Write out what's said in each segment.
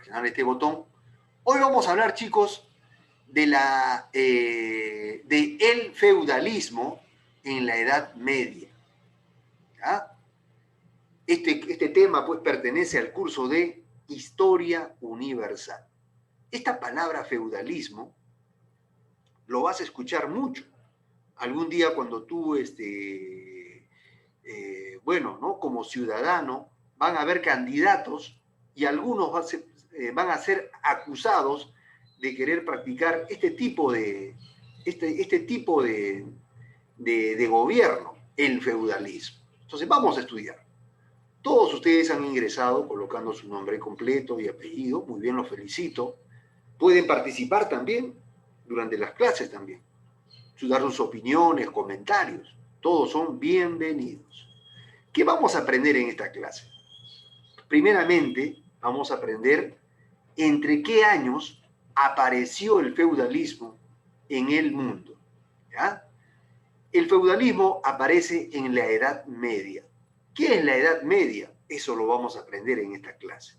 presionar este botón. Hoy vamos a hablar, chicos, de el feudalismo en la Edad Media. ¿Ya? Este tema, pues, pertenece al curso de Historia Universal. Esta palabra feudalismo lo vas a escuchar mucho. Algún día cuando tú, bueno, ¿no? Como ciudadano, van a haber candidatos y algunos van a ser acusados de querer practicar este tipo de gobierno, el feudalismo. Entonces vamos a estudiar. Todos ustedes han ingresado colocando su nombre completo y apellido. Muy bien, los felicito. Pueden participar también durante las clases también. Dar sus opiniones, comentarios. Todos son bienvenidos. ¿Qué vamos a aprender en esta clase? Primeramente, vamos a aprender entre qué años apareció el feudalismo en el mundo. ¿Ya? El feudalismo aparece en la Edad Media. ¿Qué es la Edad Media? Eso lo vamos a aprender en esta clase.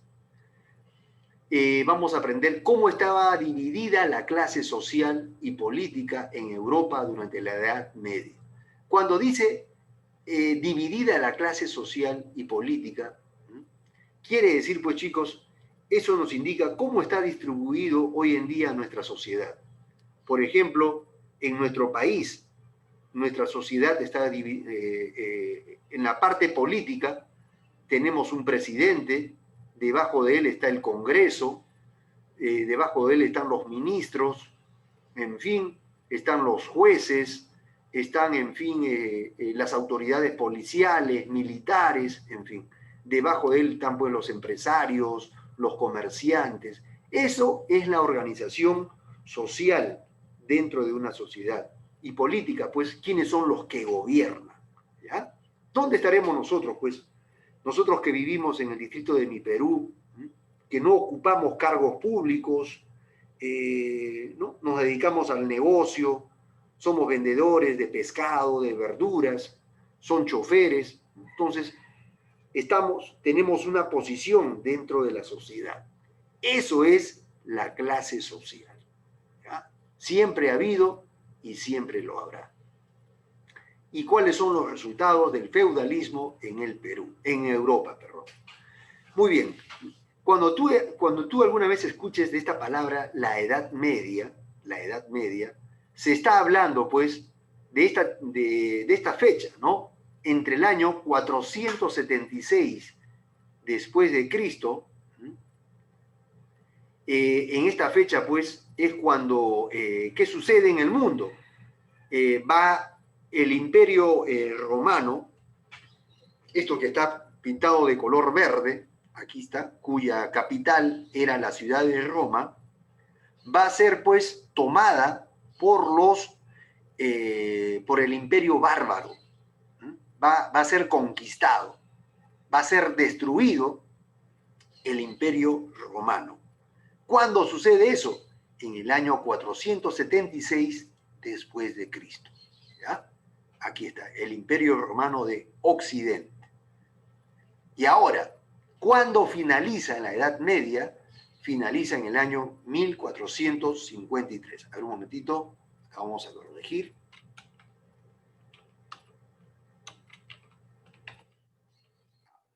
Vamos a aprender cómo estaba dividida la clase social y política en Europa durante la Edad Media. Cuando dice dividida la clase social y política, quiere decir, pues, chicos, eso nos indica cómo está distribuido hoy en día nuestra sociedad. Por ejemplo, en nuestro país, nuestra sociedad está dividida. En la parte política tenemos un presidente, debajo de él está el Congreso, debajo de él están los ministros, en fin, están los jueces, están, en fin, las autoridades policiales, militares, en fin. Debajo de él están, pues, los empresarios, los comerciantes. Eso es la organización social dentro de una sociedad. Y política, pues, ¿quiénes son los que gobiernan? ¿Ya? ¿Dónde estaremos nosotros, pues? Nosotros que vivimos en el distrito de Mi Perú, que no ocupamos cargos públicos, ¿no? Nos dedicamos al negocio, somos vendedores de pescado, de verduras, son choferes, entonces tenemos una posición dentro de la sociedad. Eso es la clase social. ¿Ya? Siempre ha habido y siempre lo habrá. ¿Y cuáles son los resultados del feudalismo en el Perú, en Europa, perdón? Muy bien. Cuando tú alguna vez escuches de esta palabra, la Edad Media, se está hablando, pues, de esta fecha, ¿no? Entre el año 476 después de Cristo, en esta fecha, pues, es cuando, ¿qué sucede en el mundo? Va el Imperio Romano, esto que está pintado de color verde, aquí está, cuya capital era la ciudad de Roma, va a ser, pues, tomada por el Imperio Bárbaro. Va a ser conquistado, va a ser destruido el Imperio Romano. ¿Cuándo sucede eso? En el año 476 después de Cristo. ¿Ya? Aquí está, el Imperio Romano de Occidente. Y ahora, ¿cuándo finaliza la Edad Media? Finaliza en el año 1453. A ver un momentito, vamos a corregir.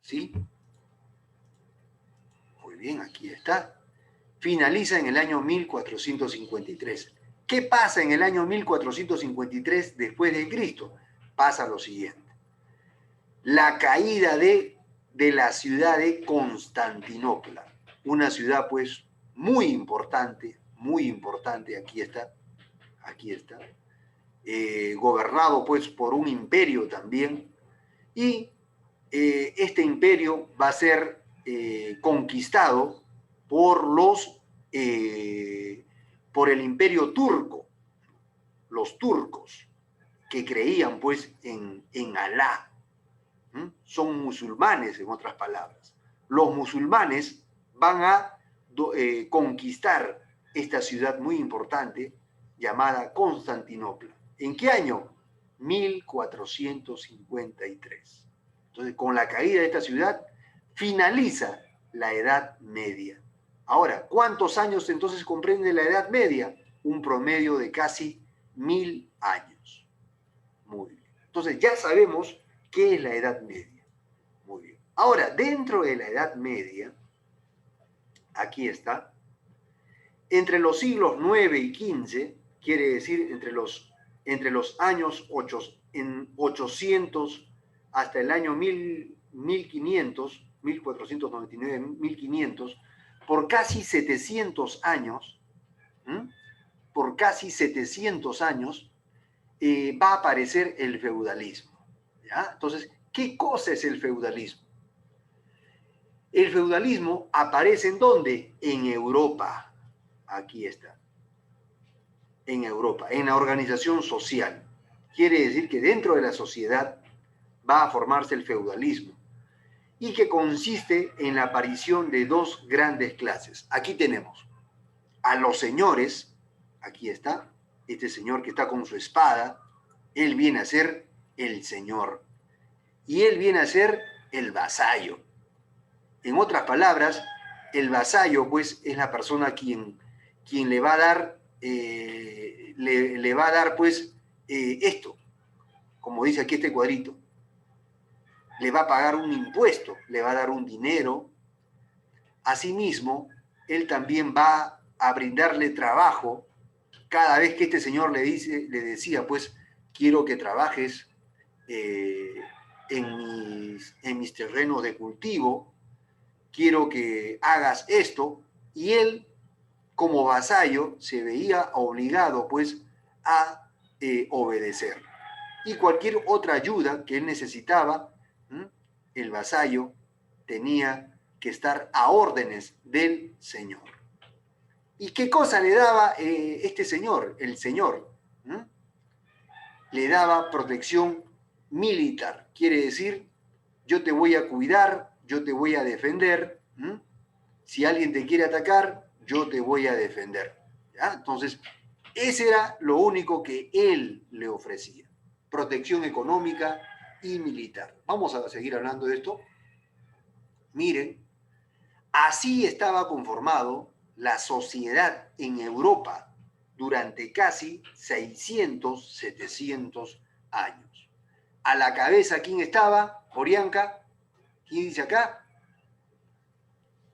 ¿Sí? Muy bien, aquí está. Finaliza en el año 1453. ¿Qué pasa en el año 1453 después de Cristo? Pasa lo siguiente. La caída de la ciudad de Constantinopla. Una ciudad, pues, muy importante, aquí está, gobernado, pues, por un imperio también, y este imperio va a ser conquistado por el imperio turco, los turcos, que creían, pues, en Alá. Son musulmanes, en otras palabras. Los musulmanes van a conquistar esta ciudad muy importante llamada Constantinopla. ¿En qué año? 1453. Entonces, con la caída de esta ciudad, finaliza la Edad Media. Ahora, ¿cuántos años entonces comprende la Edad Media? Un promedio de casi 1000 años. Muy bien. Entonces ya sabemos qué es la Edad Media. Muy bien. Ahora, dentro de la Edad Media, aquí está, entre los siglos 9 y 15, quiere decir entre los años 800 hasta el año 1500, 1499, 1500, por casi 700 años, ¿m? Por casi 700 años, va a aparecer el feudalismo. ¿Ya? Entonces, ¿qué cosa es el feudalismo? El feudalismo aparece ¿en dónde? En Europa. Aquí está. En Europa, en la organización social. Quiere decir que dentro de la sociedad va a formarse el feudalismo y que consiste en la aparición de dos grandes clases. Aquí tenemos a los señores, aquí está, este señor que está con su espada, él viene a ser el señor y él viene a ser el vasallo. En otras palabras, el vasallo pues es la persona a quien le va a dar, le va a dar pues esto, como dice aquí este cuadrito, le va a pagar un impuesto, le va a dar un dinero. Asimismo, él también va a brindarle trabajo cada vez que este señor le decía, pues, quiero que trabajes en mis terrenos de cultivo, quiero que hagas esto, y él, como vasallo, se veía obligado, pues, a obedecer. Y cualquier otra ayuda que él necesitaba, el vasallo tenía que estar a órdenes del señor. ¿Y qué cosa le daba este señor? El señor le daba protección militar. Quiere decir, yo te voy a cuidar, yo te voy a defender. Si alguien te quiere atacar, yo te voy a defender. ¿Ya? Entonces, ese era lo único que él le ofrecía. Protección económica y militar. Vamos a seguir hablando de esto. Miren, así estaba conformado la sociedad en Europa durante casi 600, 700 años. A la cabeza, ¿quién estaba? Orianca, ¿quién dice acá?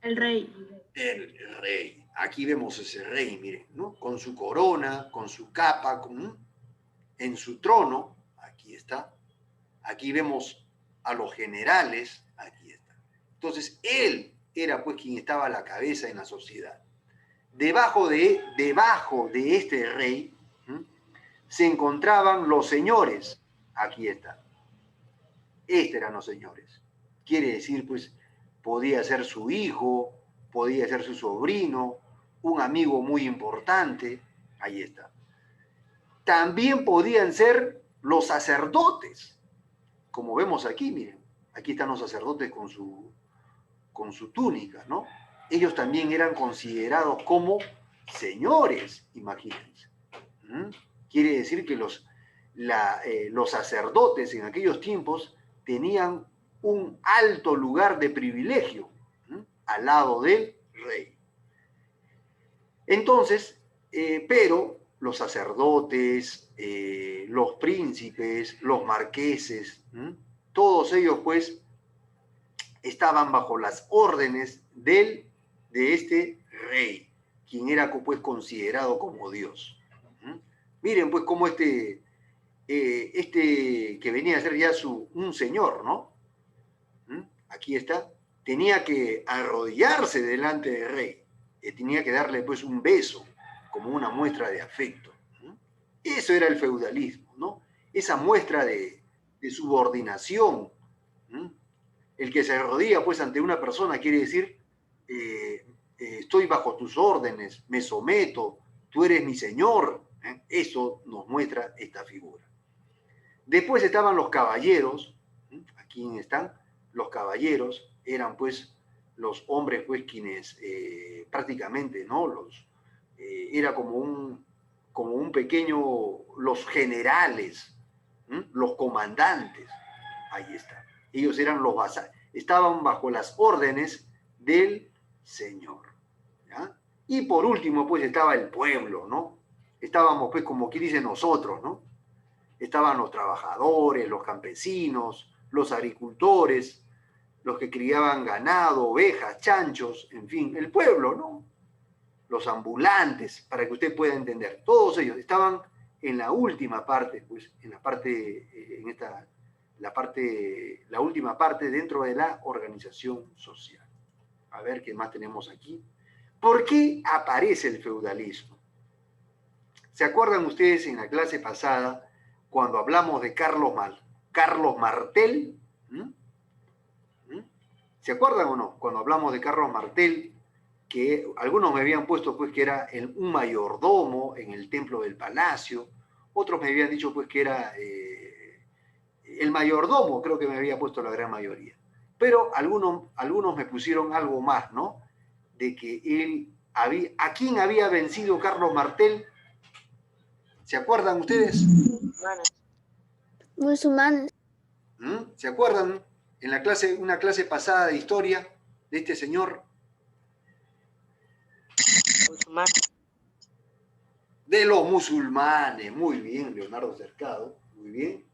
El rey. El rey. Aquí vemos ese rey, miren, ¿no? Con su corona, con su capa, en su trono, aquí está. Aquí vemos a los generales, aquí está. Entonces, él era pues quien estaba a la cabeza en la sociedad. Debajo de este rey se encontraban los señores, aquí está. Estos eran los señores. Quiere decir, pues, podía ser su hijo, podía ser su sobrino, un amigo muy importante, ahí está. También podían ser los sacerdotes, como vemos aquí, miren, aquí están los sacerdotes con su túnica, ¿no? Ellos también eran considerados como señores, imagínense. Quiere decir que los sacerdotes en aquellos tiempos tenían un alto lugar de privilegio al lado del rey. Entonces, pero los sacerdotes, los príncipes, los marqueses, todos ellos pues estaban bajo las órdenes de este rey, quien era pues considerado como Dios. Miren pues cómo este que venía a ser ya un señor, ¿no? Aquí está, tenía que arrodillarse delante del rey, tenía que darle pues un beso como una muestra de afecto. Eso era el feudalismo, ¿no? Esa muestra de subordinación. El que se arrodilla pues ante una persona quiere decir, estoy bajo tus órdenes, me someto, tú eres mi señor. Eso nos muestra esta figura. Después estaban los caballeros, aquí están los caballeros, eran pues los hombres pues quienes prácticamente, ¿no? Era como un pequeño, los generales, los comandantes, ahí está. Ellos eran los vasallos, estaban bajo las órdenes del señor. Y por último, pues estaba el pueblo, ¿no? Estábamos, pues, como quien dice nosotros, ¿no? Estaban los trabajadores, los campesinos, los agricultores, los que criaban ganado, ovejas, chanchos, en fin, el pueblo, ¿no? Los ambulantes, para que usted pueda entender. Todos ellos estaban en la última parte, pues, en la parte, en esta, la última parte dentro de la organización social. A ver qué más tenemos aquí. ¿Por qué aparece el feudalismo? ¿Se acuerdan ustedes en la clase pasada cuando hablamos de Carlos Martel? ¿Mm? ¿Se acuerdan o no? Cuando hablamos de Carlos Martel, que algunos me habían puesto pues que era un mayordomo en el templo del palacio, otros me habían dicho pues que era el mayordomo, creo que me había puesto la gran mayoría. Pero algunos me pusieron algo más, ¿no? De que él había... ¿A quién había vencido Carlos Martel? ¿Se acuerdan ustedes? Musulmanes. ¿Se acuerdan en la clase, una clase pasada de historia de este señor? Musulmanes. De los musulmanes. Muy bien, Leonardo Cercado. Muy bien.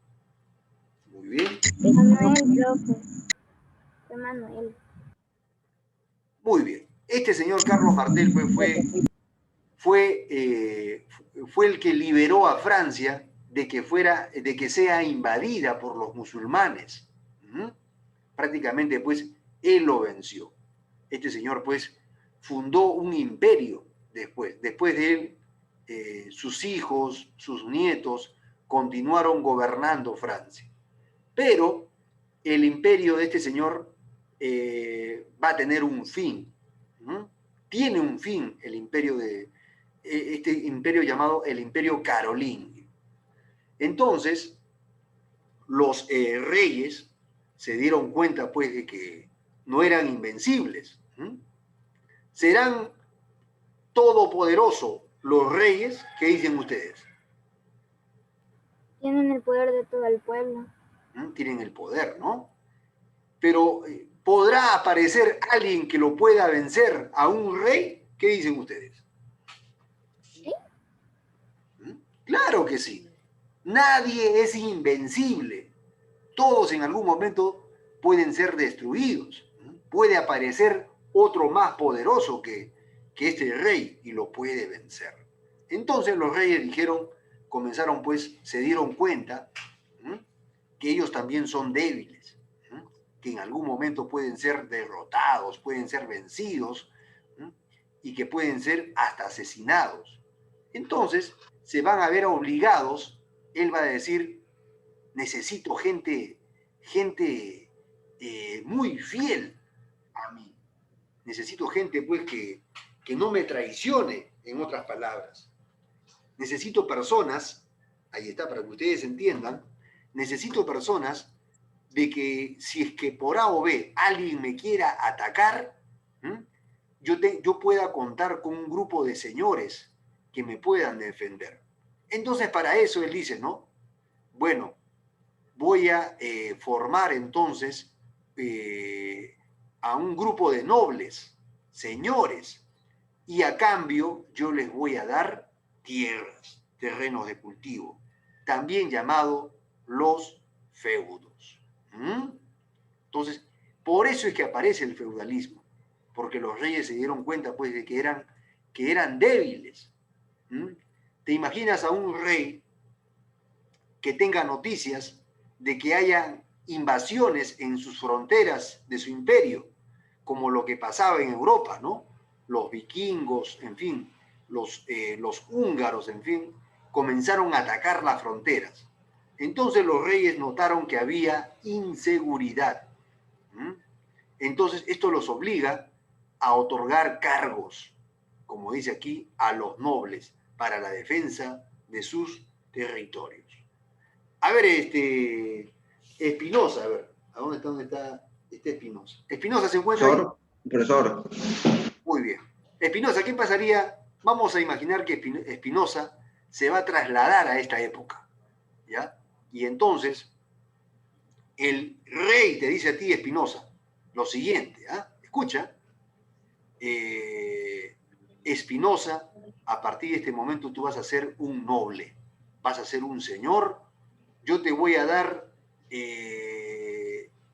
Muy bien. Emanuel, profe. Emanuel. Muy bien. Este señor Carlos Martel fue el que liberó a Francia de que sea invadida por los musulmanes. Prácticamente, pues, él lo venció. Este señor, pues, fundó un imperio después. Después de él, sus hijos, sus nietos, continuaron gobernando Francia. Pero el imperio de este señor va a tener un fin. Tiene un fin el imperio de este imperio llamado el Imperio Carolingio. Entonces, los reyes se dieron cuenta, pues, de que no eran invencibles. ¿Serán todopoderosos los reyes? ¿Qué dicen ustedes? Tienen el poder de todo el pueblo. Tienen el poder, ¿no? Pero ¿podrá aparecer alguien que lo pueda vencer a un rey? ¿Qué dicen ustedes? ¿Sí? Claro que sí. Nadie es invencible. Todos en algún momento pueden ser destruidos. Puede aparecer otro más poderoso que este rey y lo puede vencer. Entonces los reyes comenzaron pues, se dieron cuenta que ellos también son débiles, que en algún momento pueden ser derrotados, pueden ser vencidos y que pueden ser hasta asesinados. Entonces se van a ver obligados, él va a decir, necesito gente muy fiel a mí. Necesito gente pues que no me traicione, en otras palabras. Necesito personas, ahí está para que ustedes entiendan, necesito personas de que si es que por A o B alguien me quiera atacar, yo pueda contar con un grupo de señores que me puedan defender. Entonces para eso él dice, ¿no? Bueno, voy a formar entonces a un grupo de nobles, señores, y a cambio yo les voy a dar tierras, terrenos de cultivo, también llamado los feudos. Entonces, por eso es que aparece el feudalismo, porque los reyes se dieron cuenta pues de que eran débiles. ¿Te imaginas a un rey que tenga noticias de que haya invasiones en sus fronteras de su imperio, como lo que pasaba en Europa, ¿no? Los vikingos, en fin, los húngaros, en fin, comenzaron a atacar las fronteras. Entonces los reyes notaron que había inseguridad. Entonces esto los obliga a otorgar cargos, como dice aquí, a los nobles para la defensa de sus territorios. A ver, Espinosa, a ver, ¿dónde está Espinosa? Espinosa se encuentra ahí. Profesor. Muy bien. Espinosa, ¿qué pasaría? Vamos a imaginar que Espinosa se va a trasladar a esta época, ¿ya? Y entonces, el rey te dice a ti, Espinosa, lo siguiente, ¿ah? Escucha, Espinosa, a partir de este momento tú vas a ser un noble, vas a ser un señor, yo te voy a dar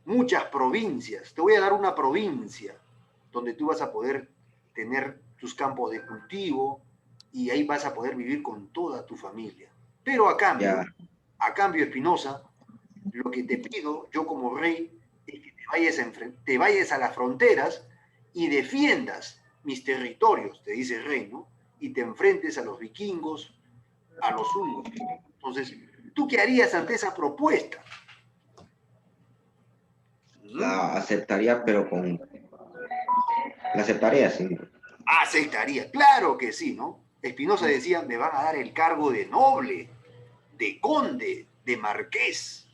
muchas provincias, te voy a dar una provincia donde tú vas a poder tener tus campos de cultivo y ahí vas a poder vivir con toda tu familia. Pero Ya. a cambio, Espinosa, lo que te pido yo como rey es que te vayas a las fronteras y defiendas mis territorios, te dice el rey, ¿no? Y te enfrentes a los vikingos, a los húngaros. Entonces, ¿tú qué harías ante esa propuesta? La aceptaría, pero con... La aceptaría, sí. Aceptaría, claro que sí, ¿no? Espinosa decía, me van a dar el cargo de noble, de conde, de marqués,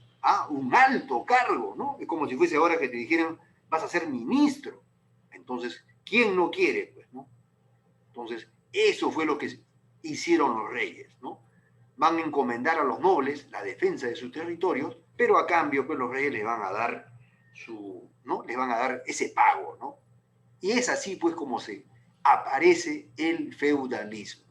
un alto cargo, ¿no? Es como si fuese ahora que te dijeran, vas a ser ministro. Entonces, ¿quién no quiere? Pues, ¿no? Entonces, eso fue lo que hicieron los reyes, ¿no? Van a encomendar a los nobles la defensa de sus territorios, pero a cambio, pues los reyes les van a dar ¿no? Les van a dar ese pago, ¿no? Y es así, pues, como se aparece el feudalismo,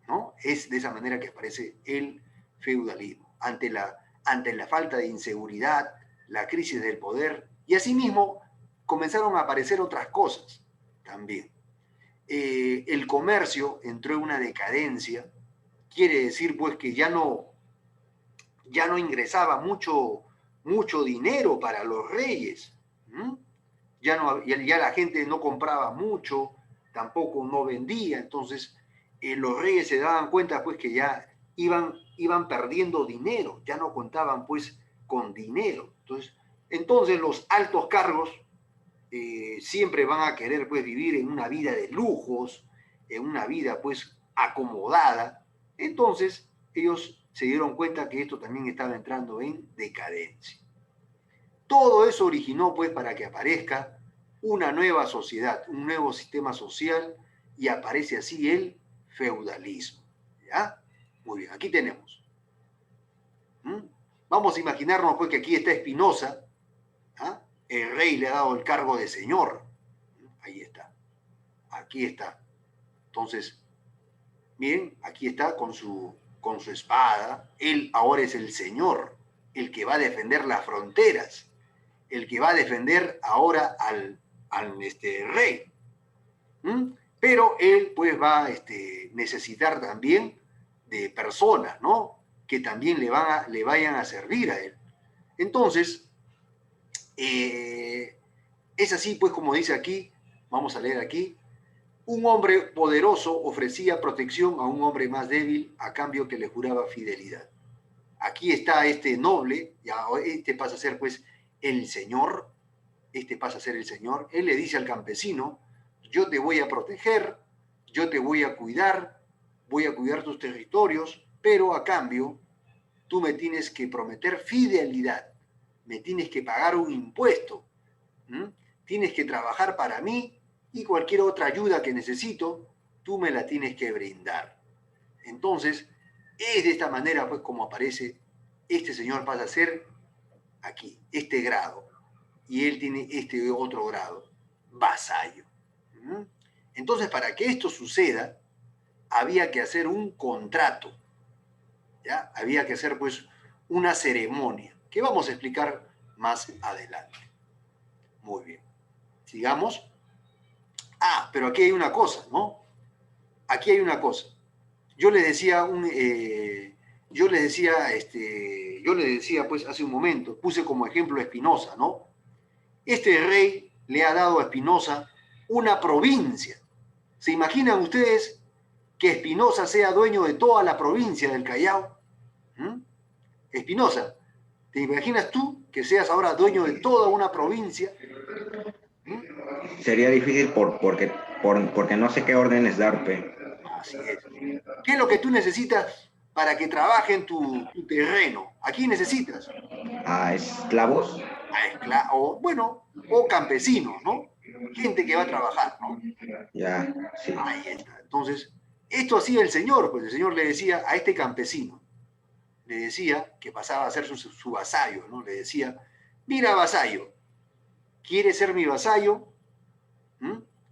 ¿no? Es de esa manera que aparece el feudalismo, ante la falta de inseguridad, la crisis del poder, y asimismo comenzaron a aparecer otras cosas también. El comercio entró en una decadencia, quiere decir pues que ya no ingresaba mucho dinero para los reyes, ya la gente no compraba mucho, tampoco no vendía, entonces los reyes se daban cuenta pues que ya iban perdiendo dinero, ya no contaban pues con dinero. Entonces los altos cargos siempre van a querer pues vivir en una vida de lujos, en una vida pues acomodada. Entonces ellos se dieron cuenta que esto también estaba entrando en decadencia. Todo eso originó pues para que aparezca una nueva sociedad, un nuevo sistema social, y aparece así el feudalismo. ¿Ya? Muy bien, aquí tenemos. Vamos a imaginarnos pues que aquí está Espinosa, el rey le ha dado el cargo de señor. Ahí está. Aquí está. Entonces, miren, aquí está con su espada. Él ahora es el señor, el que va a defender las fronteras, el que va a defender ahora al rey. Pero él pues va a necesitar también de personas, ¿no? Que también le vayan a servir a él. Entonces, es así pues como dice aquí, vamos a leer aquí, un hombre poderoso ofrecía protección a un hombre más débil a cambio que le juraba fidelidad. Aquí está este noble, ya este pasa a ser pues el señor, él le dice al campesino, yo te voy a proteger, yo te voy a cuidar tus territorios, pero a cambio tú me tienes que prometer fidelidad, me tienes que pagar un impuesto, tienes que trabajar para mí y cualquier otra ayuda que necesito, tú me la tienes que brindar. Entonces, es de esta manera pues como aparece, este señor pasa a ser aquí, este grado, y él tiene este otro grado, vasallo. Entonces, para que esto suceda, había que hacer un contrato, ¿ya? Había que hacer pues una ceremonia, que vamos a explicar más adelante. Muy bien. Sigamos. Pero aquí hay una cosa, ¿no? Aquí hay una cosa. Yo le decía pues hace un momento, puse como ejemplo a Espinosa, ¿no? Este rey le ha dado a Espinosa una provincia. ¿Se imaginan ustedes que Espinosa sea dueño de toda la provincia del Callao? Espinosa, ¿te imaginas tú que seas ahora dueño de toda una provincia? Sería difícil porque no sé qué órdenes darte. Así es. ¿Qué es lo que tú necesitas para que trabaje en tu terreno? ¿Aquí necesitas? A esclavos. O campesinos, ¿no? Gente que va a trabajar, ¿no? Ya, sí. Ahí está. Entonces, esto hacía el Señor, pues el Señor le decía a este campesino, le decía que pasaba a ser su vasallo, ¿no? Le decía, mira vasallo, ¿quieres ser mi vasallo?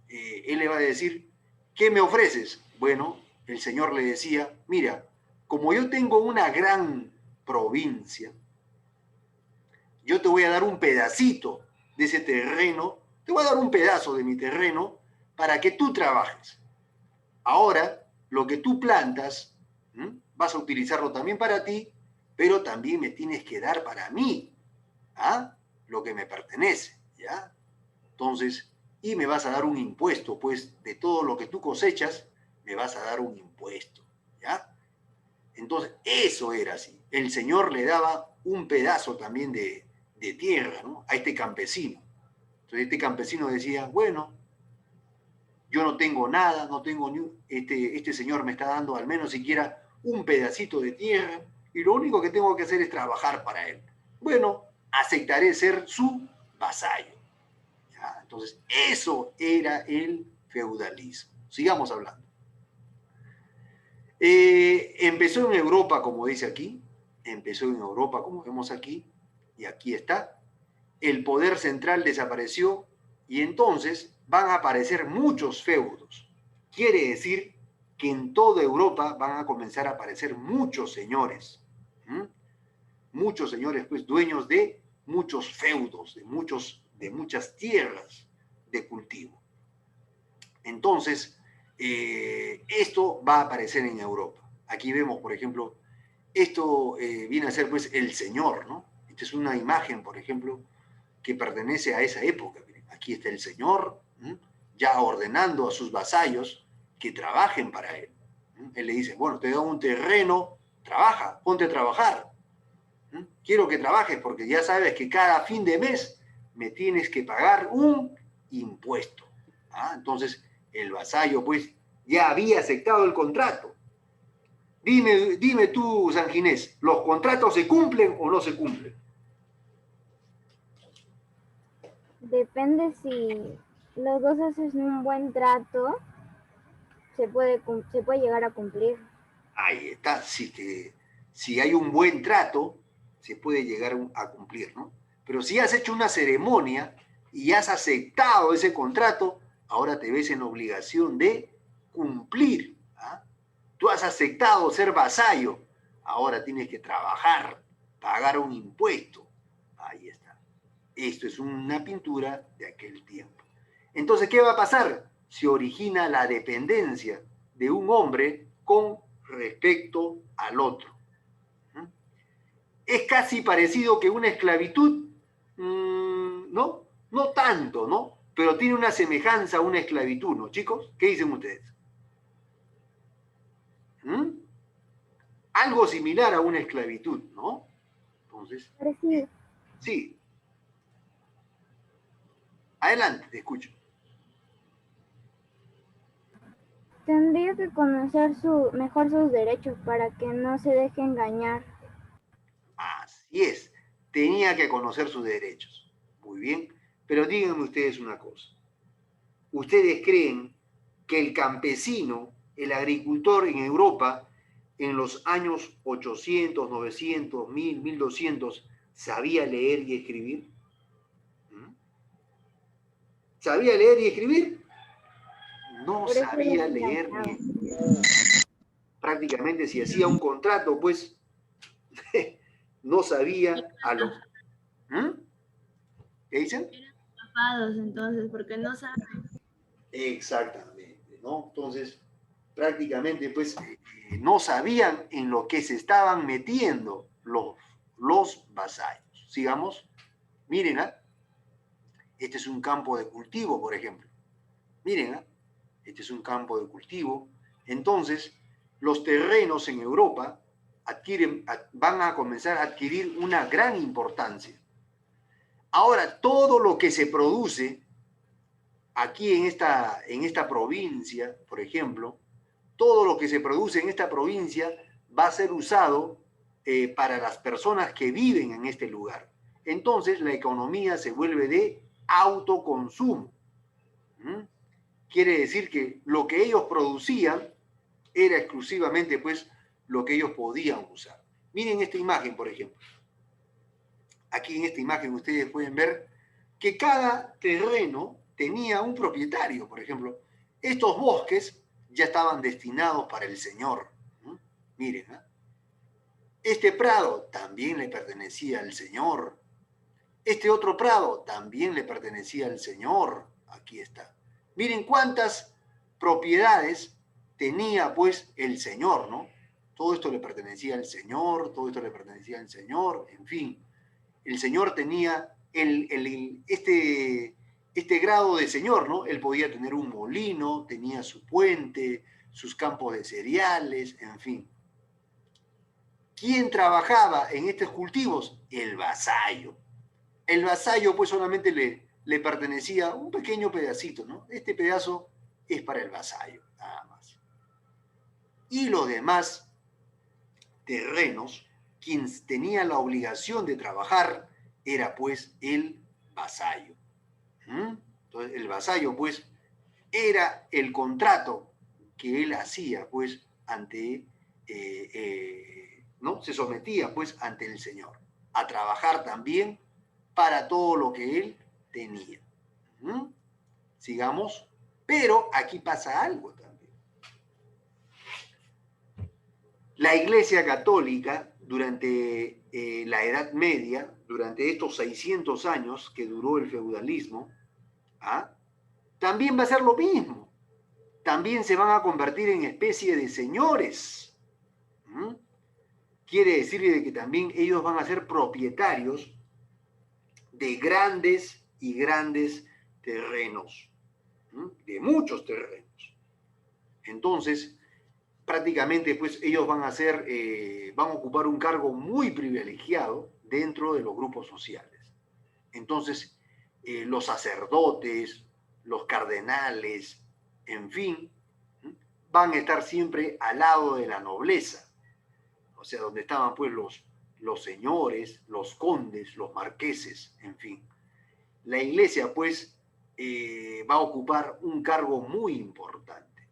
Él le va a decir, ¿qué me ofreces? Bueno, el señor le decía, mira, como yo tengo una gran provincia, yo te voy a dar un pedacito de ese terreno, te voy a dar un pedazo de mi terreno para que tú trabajes. Ahora, lo que tú plantas, vas a utilizarlo también para ti, pero también me tienes que dar para mí, ¿ah? Lo que me pertenece, ¿ya? Entonces, y me vas a dar un impuesto, pues de todo lo que tú cosechas, me vas a dar un impuesto, ¿ya? Entonces, eso era así. El Señor le daba un pedazo también de tierra, ¿no? A este campesino. Entonces, este campesino decía, bueno, yo no tengo nada, no tengo ni este señor me está dando al menos siquiera un pedacito de tierra y lo único que tengo que hacer es trabajar para él. Bueno, aceptaré ser su vasallo. ¿Ya? Entonces, eso era el feudalismo. Sigamos hablando. Empezó en Europa, como dice aquí, empezó en Europa, como vemos aquí, y aquí está. El poder central desapareció y entonces van a aparecer muchos feudos. Quiere decir que en toda Europa van a comenzar a aparecer muchos señores. Muchos señores, pues, dueños de muchos feudos, de muchas tierras de cultivo. Entonces, esto va a aparecer en Europa. Aquí vemos, por ejemplo, esto viene a ser, pues, el señor, ¿no? Esta es una imagen, por ejemplo, que pertenece a esa época. Aquí está el señor, ya ordenando a sus vasallos que trabajen para él. Él le dice, bueno, te doy un terreno, trabaja, ponte a trabajar. Quiero que trabajes porque ya sabes que cada fin de mes me tienes que pagar un impuesto. Entonces, el vasallo, pues, ya había aceptado el contrato. Dime tú, San Ginés, ¿los contratos se cumplen o no se cumplen? Depende si los dos hacen un buen trato, se puede llegar a cumplir. Ahí está, si hay un buen trato, se puede llegar a cumplir, ¿no? Pero si has hecho una ceremonia y has aceptado ese contrato, ahora te ves en obligación de cumplir. Tú has aceptado ser vasallo, ahora tienes que trabajar, pagar un impuesto. Ahí está. Esto es una pintura de aquel tiempo. Entonces, ¿qué va a pasar? Se origina la dependencia de un hombre con respecto al otro. Es casi parecido que una esclavitud, ¿no? No tanto, ¿no? Pero tiene una semejanza a una esclavitud, ¿no, chicos? ¿Qué dicen ustedes? Algo similar a una esclavitud, ¿no? Entonces, Parecido. sí. Adelante, te escucho. Tendría que conocer mejor sus derechos para que no se deje engañar. Así es, tenía que conocer sus derechos. Muy bien, pero díganme ustedes una cosa. ¿Ustedes creen que el campesino, el agricultor en Europa, en los años 800, 900, 1000, 1200, sabía leer y escribir? ¿Sabía leer y escribir? No Por eso los sabía leer ni escribir. Prácticamente si hacía un contrato, pues no sabía a los... ¿Qué dicen? Eran estafados entonces, porque no saben. Exactamente, ¿no? Entonces, prácticamente, pues, no sabían en lo que se estaban metiendo los vasallos. Sigamos. Miren, este es un campo de cultivo, por ejemplo. Miren, este es un campo de cultivo. Entonces, los terrenos en Europa van a comenzar a adquirir una gran importancia. Ahora, todo lo que se produce aquí en esta provincia, por ejemplo, todo lo que se produce en esta provincia va a ser usado para las personas que viven en este lugar. Entonces, la economía se vuelve de autoconsumo. Quiere decir que lo que ellos producían era exclusivamente, pues, lo que ellos podían usar. Miren esta imagen, por ejemplo. Aquí en esta imagen ustedes pueden ver que cada terreno tenía un propietario. Por ejemplo, estos bosques ya estaban destinados para el Señor. Miren, ¿eh? Este prado también le pertenecía al Señor. Este otro prado también le pertenecía al Señor. Aquí está. Miren cuántas propiedades tenía pues el Señor, ¿no? Todo esto le pertenecía al Señor, todo esto le pertenecía al Señor, en fin. El Señor tenía este grado de Señor, ¿no? Él podía tener un molino, tenía su puente, sus campos de cereales, en fin. ¿Quién trabajaba en estos cultivos? El vasallo. El vasallo pues solamente le pertenecía un pequeño pedacito, ¿no? Este pedazo es para el vasallo, nada más. Y los demás terrenos, quien tenía la obligación de trabajar era pues el vasallo. Entonces el vasallo pues era el contrato que él hacía pues ante, ¿no? Se sometía pues ante el Señor a trabajar también para todo lo que él tenía. Sigamos, pero aquí pasa algo también. La Iglesia Católica, durante la Edad Media, durante estos 600 años que duró el feudalismo, también va a ser lo mismo. También se van a convertir en especie de señores. Quiere decir que también ellos van a ser propietarios de grandes y grandes terrenos, de muchos terrenos. Entonces, prácticamente pues ellos van a van a ocupar un cargo muy privilegiado dentro de los grupos sociales. Entonces, los sacerdotes, los cardenales, en fin, van a estar siempre al lado de la nobleza, o sea, donde estaban pues los señores, los condes, los marqueses, en fin. La iglesia pues va a ocupar un cargo muy importante.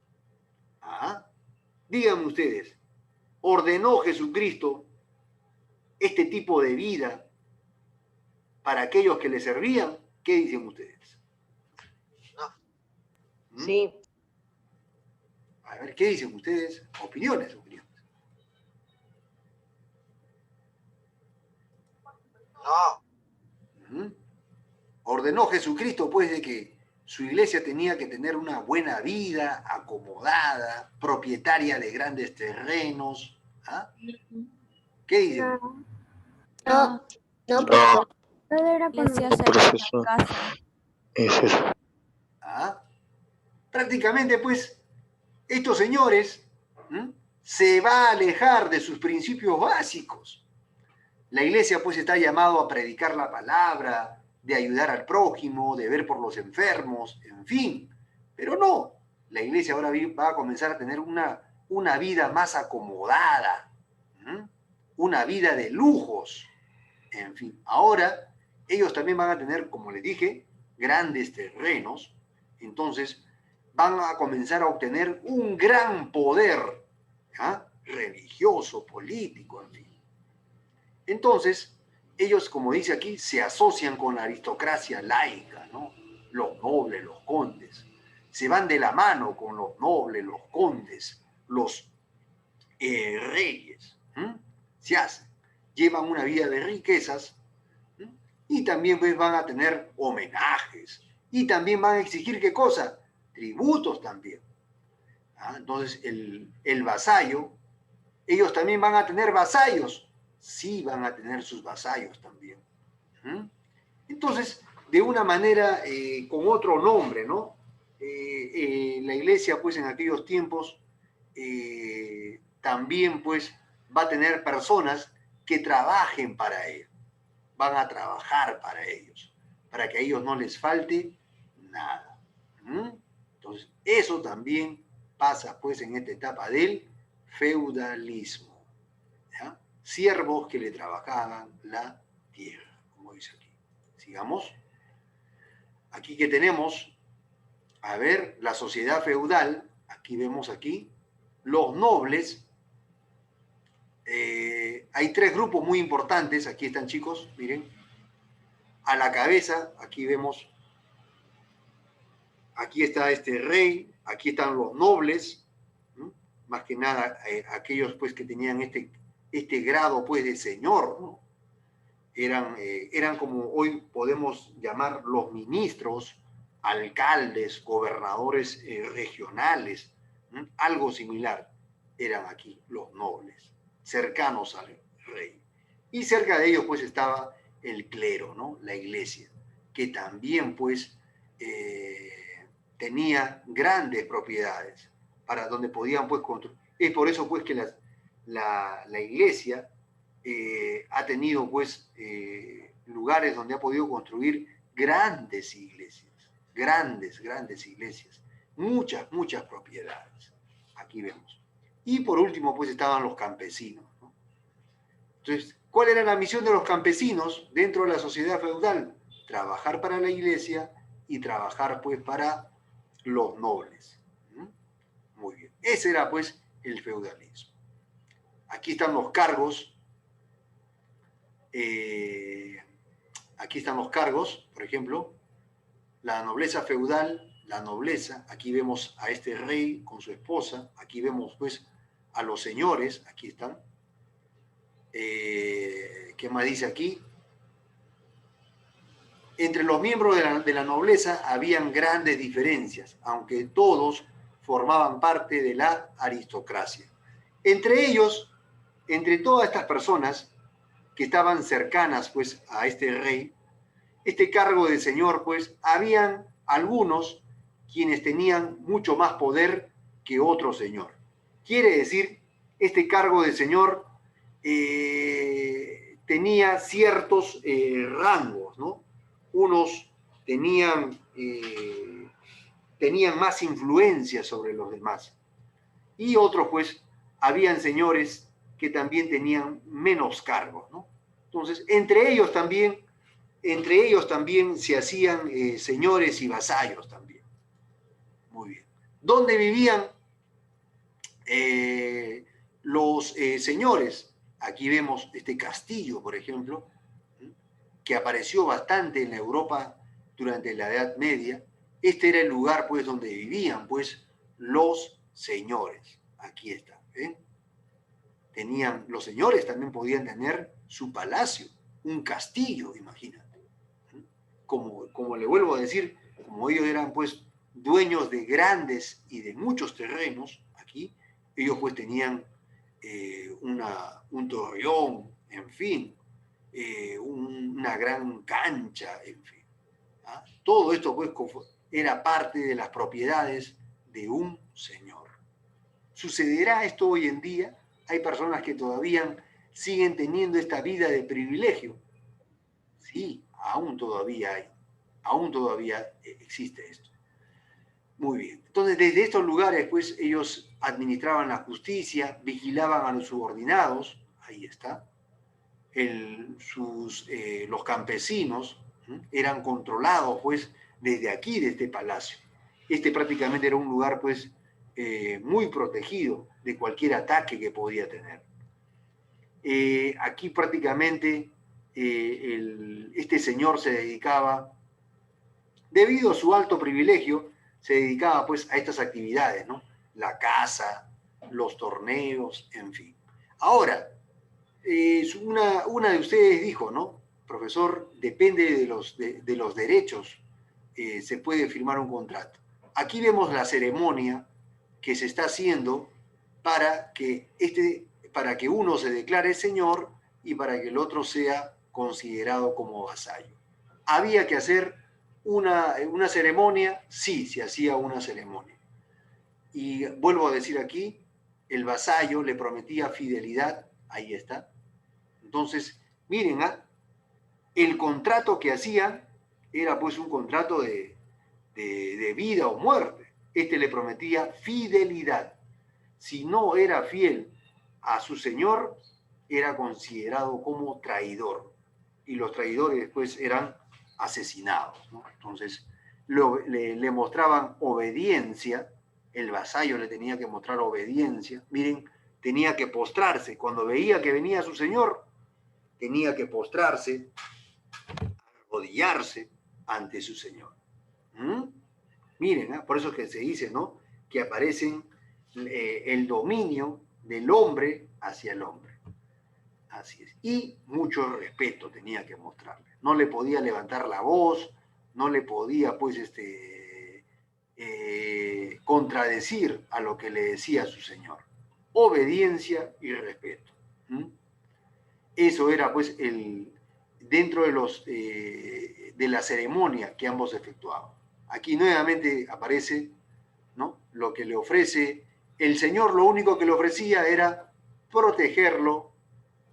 Díganme ustedes, ¿ordenó Jesucristo este tipo de vida para aquellos que le servían? ¿Qué dicen ustedes? Sí. A ver, ¿qué dicen ustedes? Opiniones. No. Ordenó Jesucristo, pues, de que su iglesia tenía que tener una buena vida, acomodada, propietaria de grandes terrenos. ¿Qué dicen? No, No, todo era con profesor. Es eso. Prácticamente, pues, estos señores se va a alejar de sus principios básicos. La iglesia, pues, está llamado a predicar la palabra, de ayudar al prójimo, de ver por los enfermos, en fin. Pero no, la iglesia ahora va a comenzar a tener una vida más acomodada, una vida de lujos, en fin. Ahora, ellos también van a tener, como les dije, grandes terrenos, entonces van a comenzar a obtener un gran poder religioso, político, en fin. Entonces, ellos, como dice aquí, se asocian con la aristocracia laica, ¿no? Los nobles, los condes. Se van de la mano con los nobles, los condes, los reyes. Se hacen. Llevan una vida de riquezas y también pues, van a tener homenajes. Y también van a exigir, ¿qué cosa? Tributos también. Entonces, el vasallo, ellos también van a tener vasallos. Sí van a tener sus vasallos también. Entonces, de una manera, con otro nombre, ¿no? La iglesia, pues, en aquellos tiempos, también, pues, va a tener personas que trabajen para él. Van a trabajar para ellos, para que a ellos no les falte nada. Entonces, eso también pasa, pues, en esta etapa del feudalismo. ¿Ya? Siervos que le trabajaban la tierra, como dice aquí. Sigamos. Aquí que tenemos, a ver, la sociedad feudal, aquí vemos aquí, los nobles, hay tres grupos muy importantes, aquí están chicos, miren, a la cabeza, aquí vemos, aquí está este rey, aquí están los nobles, más que nada aquellos pues que tenían este grado pues de señor, ¿no? Eran como hoy podemos llamar los ministros, alcaldes, gobernadores regionales, ¿no? Algo similar eran aquí los nobles, cercanos al rey. Y cerca de ellos pues estaba el clero, ¿no? La iglesia, que también pues tenía grandes propiedades para donde podían pues construir. Es por eso pues que la iglesia ha tenido pues lugares donde ha podido construir grandes iglesias, grandes iglesias, muchas propiedades. Aquí vemos. Y por último pues estaban los campesinos, ¿no? Entonces, ¿cuál era la misión de los campesinos dentro de la sociedad feudal? Trabajar para la iglesia y trabajar pues para los nobles. Muy bien. Ese era pues el feudalismo. Aquí están los cargos. Aquí están los cargos, por ejemplo, la nobleza feudal, la nobleza, aquí vemos a este rey con su esposa, aquí vemos pues a los señores, aquí están. ¿Qué más dice aquí? Entre los miembros de la nobleza habían grandes diferencias, aunque todos formaban parte de la aristocracia. Entre ellos, entre todas estas personas que estaban cercanas pues a este rey, este cargo de señor, pues habían algunos quienes tenían mucho más poder que otro señor. Quiere decir, este cargo de señor tenía ciertos rangos, ¿no? Unos tenían más influencia sobre los demás. Y otros, pues, habían señores que también tenían menos cargos, ¿no? Entonces, entre ellos también se hacían señores y vasallos también. Muy bien. ¿Dónde vivían los señores? Aquí vemos este castillo, por ejemplo, que apareció bastante en la Europa durante la Edad Media. Este era el lugar, pues, donde vivían, pues, los señores. Aquí está, ¿ven? Los señores también podían tener su palacio, un castillo, imagínate. Como le vuelvo a decir, como ellos eran pues dueños de grandes y de muchos terrenos aquí, ellos pues tenían un torreón, en fin, una gran cancha, en fin. ¿Ah? Todo esto pues era parte de las propiedades de un señor. ¿Sucederá esto hoy en día? Hay personas que todavía siguen teniendo esta vida de privilegio. Sí, aún todavía existe esto. Muy bien. Entonces, desde estos lugares, pues, ellos administraban la justicia, vigilaban a los subordinados, ahí está. Los campesinos eran controlados, pues, desde aquí, de este palacio. Este prácticamente era un lugar, pues, muy protegido de cualquier ataque que podía tener. Aquí prácticamente este señor se dedicaba, debido a su alto privilegio, se dedicaba pues a estas actividades, ¿no? La caza, los torneos, en fin. Ahora, una de ustedes dijo, ¿no? Profesor, depende de los derechos, se puede firmar un contrato. Aquí vemos la ceremonia que se está haciendo para que uno se declare señor y para que el otro sea considerado como vasallo. ¿Había que hacer una ceremonia? Sí, se hacía una ceremonia. Y vuelvo a decir aquí, el vasallo le prometía fidelidad, ahí está. Entonces, miren, el contrato que hacían era pues un contrato de vida o muerte. Este le prometía fidelidad. Si no era fiel a su señor, era considerado como traidor. Y los traidores después eran asesinados, ¿no? Entonces, le mostraban obediencia, el vasallo le tenía que mostrar obediencia. Miren, tenía que postrarse. Cuando veía que venía su señor, tenía que postrarse, arrodillarse ante su señor. Miren, por eso es que se dice, ¿no? Que aparecen el dominio del hombre hacia el hombre. Así es. Y mucho respeto tenía que mostrarle. No le podía levantar la voz, no le podía, pues, contradecir a lo que le decía su señor. Obediencia y respeto. Eso era, pues, dentro de la ceremonia que ambos efectuaban. Aquí nuevamente aparece, ¿no?, lo que le ofrece el señor. Lo único que le ofrecía era protegerlo,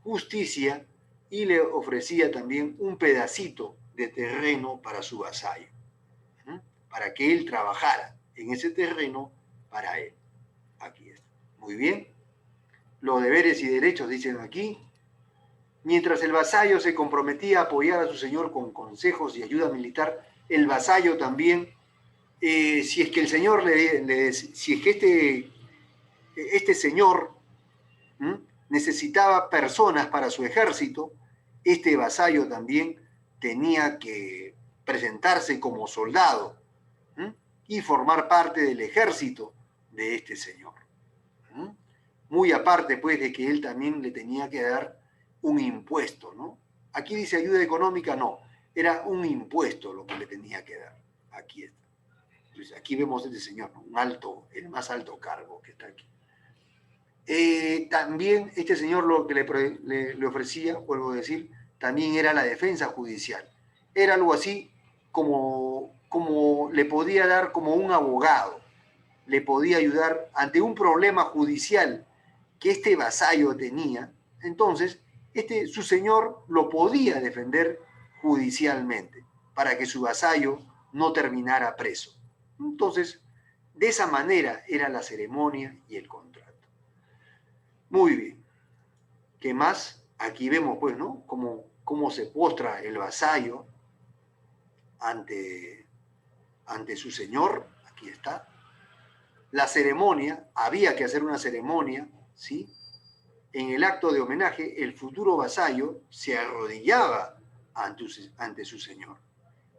justicia, y le ofrecía también un pedacito de terreno para su vasallo, para que él trabajara en ese terreno para él. Aquí está. Muy bien. Los deberes y derechos dicen aquí. Mientras el vasallo se comprometía a apoyar a su señor con consejos y ayuda militar, el vasallo también, si es que el señor si es que este señor necesitaba personas para su ejército, este vasallo también tenía que presentarse como soldado y formar parte del ejército de este señor. Muy aparte, pues, de que él también le tenía que dar un impuesto, ¿no? Aquí dice ayuda económica, no, era un impuesto lo que le tenía que dar. Aquí está. Entonces, aquí vemos a este señor, ¿no? El más alto cargo que está aquí. También este señor lo que le ofrecía, vuelvo a decir, también era la defensa judicial. Era algo así como le podía dar como un abogado, le podía ayudar ante un problema judicial que este vasallo tenía. Entonces, su señor lo podía defender judicialmente para que su vasallo no terminara preso. Entonces, de esa manera era la ceremonia y el contrato. Muy bien. ¿Qué más? Aquí vemos, pues, ¿no?, cómo se postra el vasallo ante su señor. Aquí está. La ceremonia, había que hacer una ceremonia, ¿sí? En el acto de homenaje, el futuro vasallo se arrodillaba ante su señor.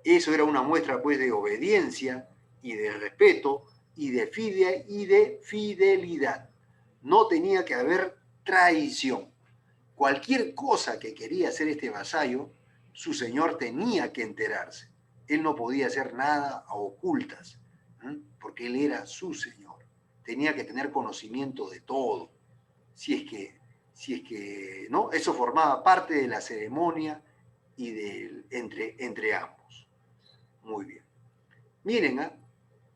Eso era una muestra, pues, de obediencia y de respeto y de fidelidad. No tenía que haber traición. Cualquier cosa que quería hacer este vasallo, su señor tenía que enterarse. Él no podía hacer nada a ocultas, porque él era su señor. Tenía que tener conocimiento de todo. Si es que no, eso formaba parte de la ceremonia y entre ambos. Muy bien. Miren,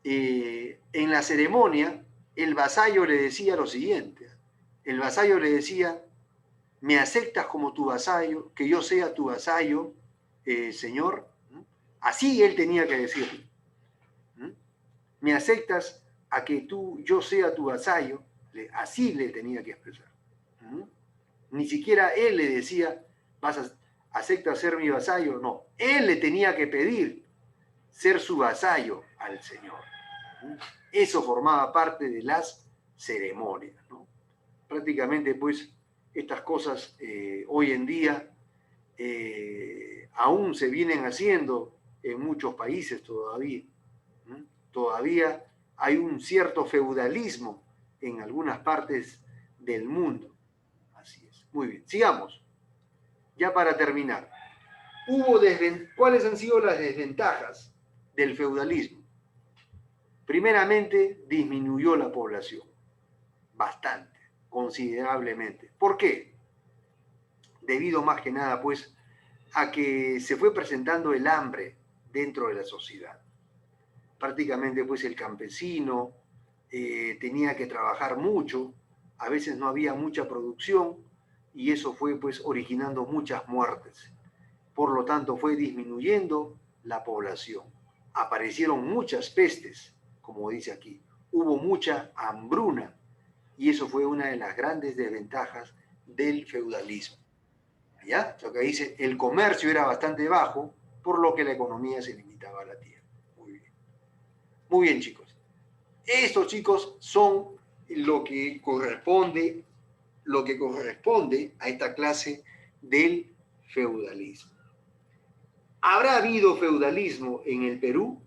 en la ceremonia, el vasallo le decía lo siguiente. El vasallo le decía: ¿me aceptas como tu vasallo, que yo sea tu vasallo, señor? Así él tenía que decirlo. ¿Me aceptas a que yo sea tu vasallo? Así le tenía que expresar. Ni siquiera él le decía: ¿aceptas ser mi vasallo? No, él le tenía que pedir ser su vasallo al Señor. Eso formaba parte de las ceremonias, ¿no? Prácticamente, pues, estas cosas hoy en día aún se vienen haciendo en muchos países todavía. Todavía hay un cierto feudalismo en algunas partes del mundo. Así es. Muy bien, sigamos. Ya para terminar. ¿Cuáles han sido las desventajas del feudalismo? Primeramente, disminuyó la población. Bastante, considerablemente. ¿Por qué? Debido más que nada, pues, a que se fue presentando el hambre dentro de la sociedad. Prácticamente, pues, el campesino tenía que trabajar mucho, a veces no había mucha producción, y eso fue, pues, originando muchas muertes. Por lo tanto, fue disminuyendo la población. Aparecieron muchas pestes, como dice aquí. Hubo mucha hambruna, y eso fue una de las grandes desventajas del feudalismo. ¿Ya? Lo que dice, el comercio era bastante bajo, por lo que la economía se limitaba a la tierra. Muy bien. Muy bien, chicos. Estos, chicos, son lo que corresponde a esta clase del feudalismo. ¿Habrá habido feudalismo en el Perú?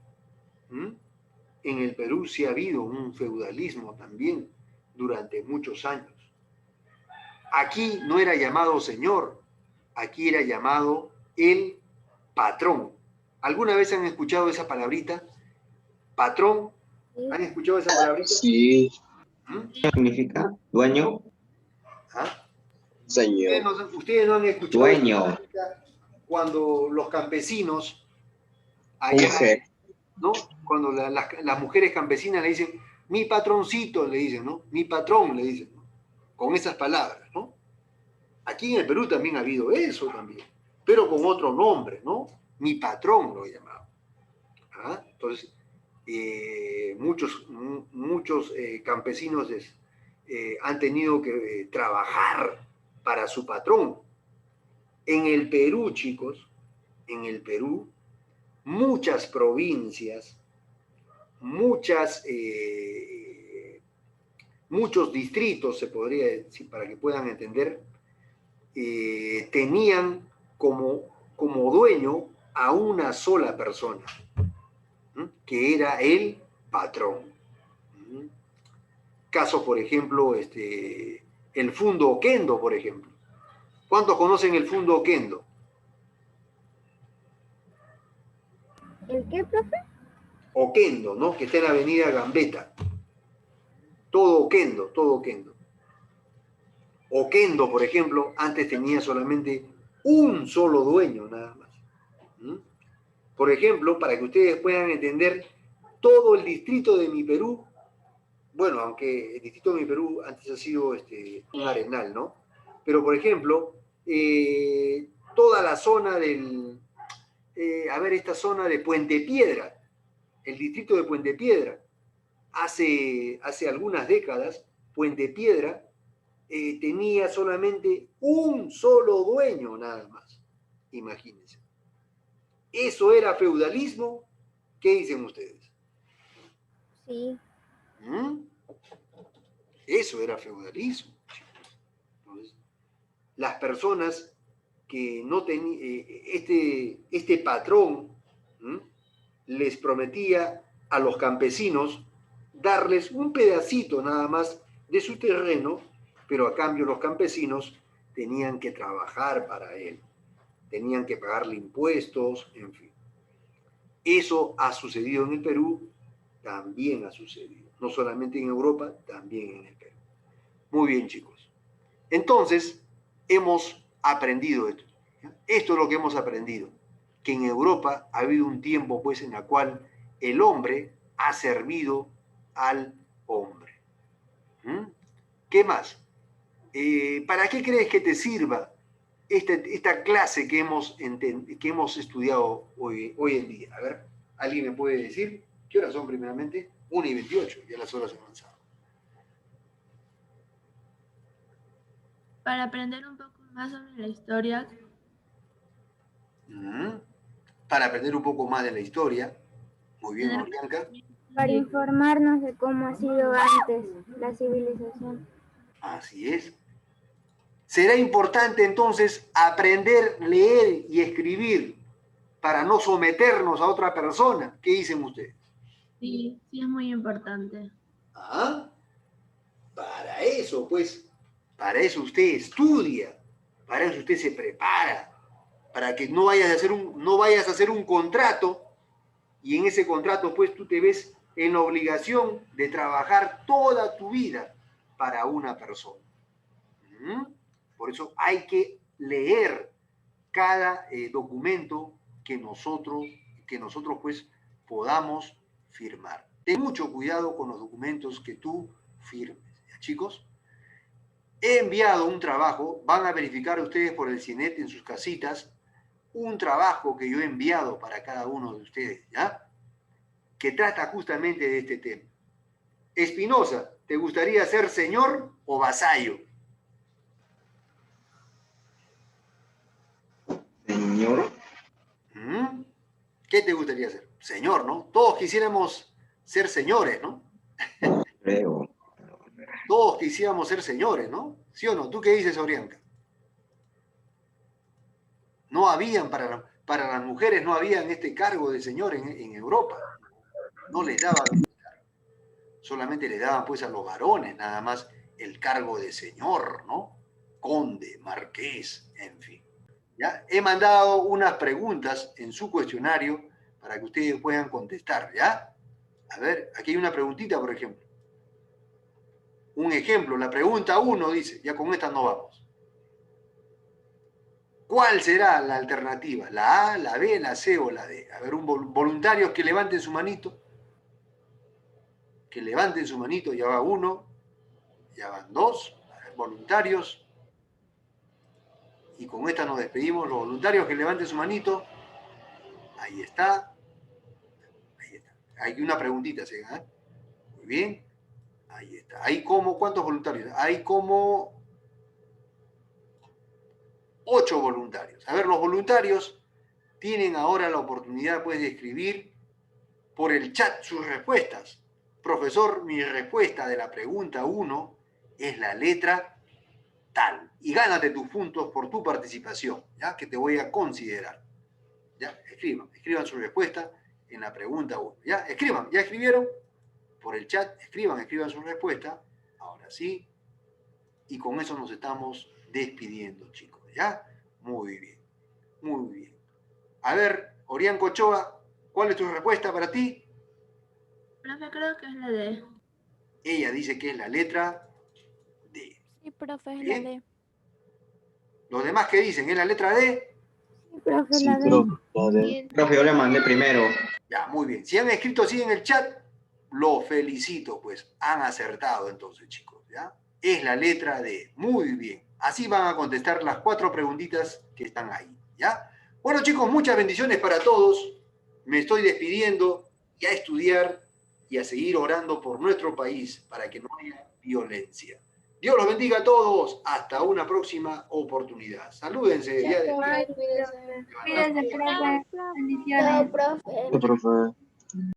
En el Perú sí ha habido un feudalismo también, durante muchos años. Aquí no era llamado señor, aquí era llamado el patrón. ¿Alguna vez han escuchado esa palabrita? Patrón, ¿han escuchado esa palabrita? Sí, ¿Qué significa? ¿Dueño? ¿Ah? señor. Ustedes no han escuchado Dueño. esa palabrita cuando los campesinos, allá, Mujer. ¿no? Cuando las mujeres campesinas le dicen, mi patroncito, le dicen, ¿no? Mi patrón, le dicen, ¿no? Con esas palabras, ¿no? Aquí en el Perú también ha habido eso también, pero con otro nombre, ¿no? Mi patrón lo he llamado. ¿Ah? Entonces, muchos campesinos han tenido que trabajar para su patrón. En el Perú, chicos, en el Perú, muchas provincias, muchos distritos, se podría decir, para que puedan entender, tenían como dueño a una sola persona, que era el patrón. Casos, por ejemplo, el Fundo Oquendo, por ejemplo. ¿Cuántos conocen el Fundo Oquendo? ¿El qué, profe? Oquendo, ¿no? Que está en la avenida Gambetta. Todo Oquendo, todo Oquendo. Oquendo, por ejemplo, antes tenía solamente un solo dueño, nada más. Por ejemplo, para que ustedes puedan entender, todo el distrito de Mi Perú, bueno, aunque el distrito de Mi Perú antes ha sido un arenal, ¿no? Pero, por ejemplo, toda la zona esta zona de Puente Piedra, el distrito de Puente Piedra, hace algunas décadas, Puente Piedra tenía solamente un solo dueño, nada más. Imagínense. ¿Eso era feudalismo? ¿Qué dicen ustedes? Sí. Eso era feudalismo. Entonces, las personas que no tenían, este patrón les prometía a los campesinos darles un pedacito nada más de su terreno, pero a cambio los campesinos tenían que trabajar para él, tenían que pagarle impuestos, en fin. Eso ha sucedido en el Perú, también ha sucedido, no solamente en Europa, también en el Perú. Muy bien, chicos. Entonces, hemos aprendido esto. Esto es lo que hemos aprendido, que en Europa ha habido un tiempo, pues, en el cual el hombre ha servido al hombre. ¿Qué más? ¿Para qué crees que te sirva esta clase que hemos estudiado hoy en día? A ver, ¿alguien me puede decir? ¿Qué horas son primeramente? 1:28, ya las horas han avanzado. Para aprender un poco más sobre la historia. Para aprender un poco más de la historia. Muy bien, Orianca. Para informarnos de cómo ha sido antes la civilización. Así es. Será importante entonces aprender, leer y escribir para no someternos a otra persona. ¿Qué dicen ustedes? Sí, sí es muy importante. ¿Ah? Para eso, pues, para eso usted estudia, para eso usted se prepara, para que no vayas a hacer un contrato y en ese contrato, pues, tú te ves en la obligación de trabajar toda tu vida para una persona. Por eso hay que leer cada documento que nosotros pues podamos firmar. Ten mucho cuidado con los documentos que tú firmes. ¿Ya, chicos? He enviado un trabajo, van a verificar ustedes por el CINET en sus casitas, un trabajo que yo he enviado para cada uno de ustedes, ¿ya? Que trata justamente de este tema. Espinosa, ¿te gustaría ser señor o vasallo? Señor. ¿Qué te gustaría ser? Señor, ¿no? Todos quisiéramos ser señores, ¿no? Creo. Todos quisiéramos ser señores, ¿no? ¿Sí o no? ¿Tú qué dices, Orianca? No habían, para las mujeres, no habían este cargo de señor en Europa. No les daban este cargo. solamente le daban pues a los varones nada más el cargo de señor, ¿no? Conde, marqués, en fin. ¿Ya? He mandado unas preguntas en su cuestionario para que ustedes puedan contestar, ¿ya? A ver, aquí hay una preguntita, por ejemplo. Un ejemplo, la pregunta 1 dice, ya con esta no vamos. ¿Cuál será la alternativa? ¿La A, la B, la C o la D? A ver, voluntarios que levanten su manito. Que levanten su manito, ya va 1, ya van 2. A ver, voluntarios. Y con esta nos despedimos. Los voluntarios que levanten su manito. Ahí está. Ahí está. Hay una preguntita, ¿sí? ¿Eh? Muy bien. Ahí está. Hay como, ¿cuántos voluntarios? Hay como 8 voluntarios. A ver, los voluntarios tienen ahora la oportunidad pues, de escribir por el chat sus respuestas. Profesor, mi respuesta de la pregunta 1 es la letra tal. Y gánate tus puntos por tu participación, ¿ya? Que te voy a considerar. ¿Ya? Escriban su respuesta en la pregunta 1. ¿Ya? Escriban, ¿ya escribieron? Por el chat, escriban su respuesta. Ahora sí. Y con eso nos estamos despidiendo, chicos. ¿Ya? Muy bien. Muy bien. A ver, Orián Cochoa, ¿cuál es tu respuesta para ti? Profe, creo que es la D. Ella dice que es la letra D. Sí, profe, es la ¿Bien? D. ¿Los demás qué dicen? ¿Es la letra D? Sí, profe, Sí, la D. profe, la D. Profe, yo le mandé primero. Ya, muy bien. Si han escrito así en el chat, los felicito, pues han acertado entonces, chicos, ¿ya? Es la letra D. Muy bien. Así van a contestar las 4 preguntitas que están ahí, ¿ya? Bueno, chicos, muchas bendiciones para todos. Me estoy despidiendo y a estudiar y a seguir orando por nuestro país para que no haya violencia. Dios los bendiga a todos. Hasta una próxima oportunidad. Salúdense. Cuídense, profe. Bendiciones. Chao, profe. Sí, profe.